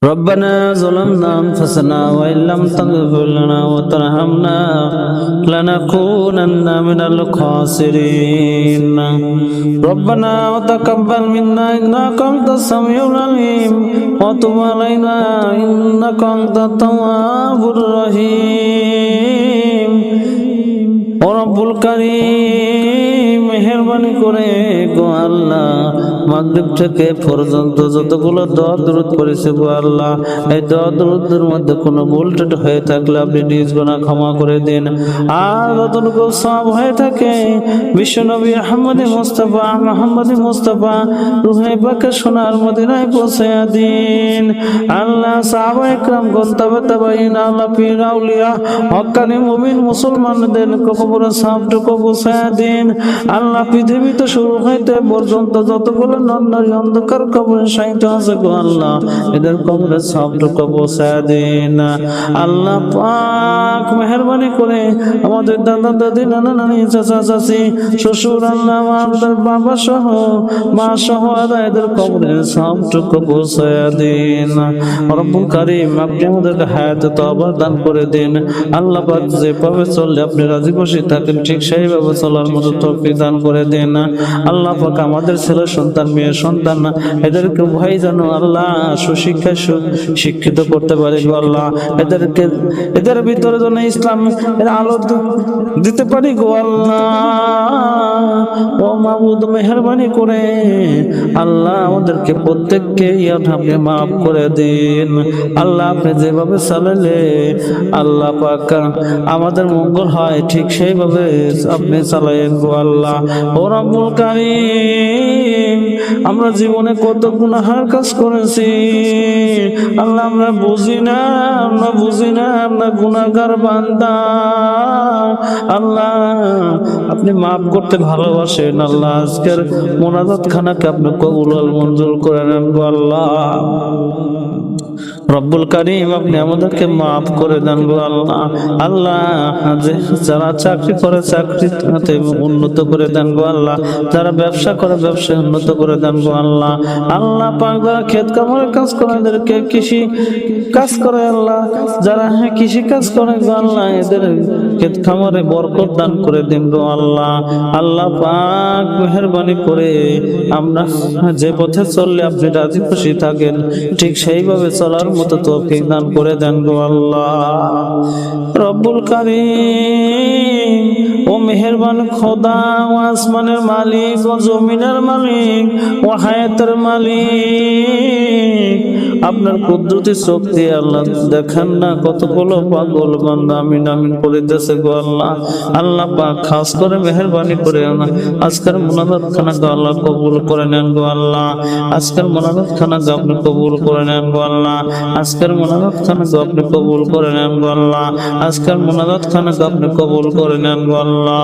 ربنا ظلمنا أنفسنا وإن لم تغفر لنا وترحمنا لنكونن من الخاسرين ربنا وتقبل منا إنك أنت السميع العليم وتب علينا إنك أنت التواب الرحيم ورب الكريم মেহেরবানি করে গো আল্লাহ মাগরিব থেকে পর্যন্ত যতগুলো দোয়া দরুদ করেছে গো আল্লাহ এই দোয়া দরুদের মধ্যে কোনো ভুল ত্রুটি হয়ে থাকলে আপনি নিজ গুনাহ ক্ষমা করে দিন আর যতটুকু সওয়াব হয়ে থাকে বিশ্বনবী মুহাম্মদ মুস্তাফা রূহে পাকে সোনার মদিনায় পৌঁছে দিন আল্লাহ সাহাবায়ে کرام গন্তব্য তাবাইন আল্লাহ পীর আউলিয়া হক্কানি মুমিন মুসলমানদের কবরে সওয়াবটুকু পৌঁছে দিন আল্লাহ পৃথিবীতে শুরু হইতে পর্যন্ত যতগুলো নারী অন্ধকার কবরে শায়িত আছে গো আল্লাহ এদের কবরে সওয়াবটুকু পৌঁছে দিন আল্লাহ পাক মেহেরবানি করে আমাদের দাদা দাদি নানা নানি চাচা চাচি শ্বশুর আল্লাহ আমাদের বাবা সহ মা সহ এদের কবরে সওয়াবটুকু পৌঁছে দিন রব্বুল কারীম আপনি আমাদেরকে হায়াত তওবা দান করে দিন আল্লাহ পাক যেভাবে চললে আপনি রাজি খুশি থাকেন ঠিক সেইভাবে চলার মতো তৌফিক দান করে দেন আল্লাহ পাক আমাদের ছেলে সন্তান মেয়ে সন্তান এদেরকে ভাই জানো আল্লাহ সুশিক্ষায় শিক্ষিত করতে পারে গো আল্লাহ এদের ভিতরে যেন ইসলাম এর আলো দিতে পারি গো আল্লাহ ও মাবুদ মেহেরবানি করে আল্লাহ আমাদেরকে প্রত্যেককে আপনি মাফ করে দিন আল্লাহ আপনি যেভাবে চালালে আল্লাহ পাক আমাদের মঙ্গল হয় ঠিক সেইভাবে আপনি চালায়েন গো আল্লাহ ও রব্বুল কারীম আমরা জীবনে কত গুনাহের কাজ করেছি আল্লাহ আমরা বুঝি না আমরা গুনাহগার বান্দা আল্লাহ আপনি মাফ করতে ভালোবাসেন আল্লাহ আজকের মোনাজাত খানাকে আপনি কবুল মঞ্জুর করে নেন গো আল্লাহ রব্বুল কারীম আপনি আমাদেরকে মাফ করে দেন গো আল্লাহ আল্লাহ যারা চাকরি করে চাকরিতে উন্নত করে দেন গো আল্লাহ যারা ব্যবসা করে ব্যবসায় উন্নত করে দেন গো আল্লাহ আল্লাহ পাক যারা ক্ষেত কামড়ের কাজ করে এদেরকে কৃষি কাজ করে আল্লাহ যারা কৃষি কাজ করে গো আল্লাহ এদের ক্ষেত খামারে বরকত দান করে দিন গো আল্লাহ আল্লাহ পাক মেহেরবানি করে আমরা যে পথে চললে আপনি রাজি খুশি থাকেন ঠিক সেইভাবে চলার মতো তৌফিক দান করে দেন গো আল্লাহ রব্বুল কারীম ও মেহেরবান খোদা ও আসমানের মালিক ও জমিনের মালিক ও হায়াতের মালিক আপনার কুদরতি শক্তি আল্লাহ দেখেন না কতগুলো পাগল বান্দা আমিন আমিন করিতেছে গো আল্লাহ আল্লাহ পাক খাস করে মেহেরবানি করে না আজকের মুনাজাত খানা গো আল্লাহ কবুল করে নেন গো আল্লাহ আজকের মুনাজাত খানা গো আপনি কবুল করে নেন গো আল্লাহ আজকের মুনাজাত খানা গো আপনি কবুল করে নেন গো আল্লাহ আজকের মুনাজাত খানা গো আপনি কবুল করে নেন গো আল্লাহ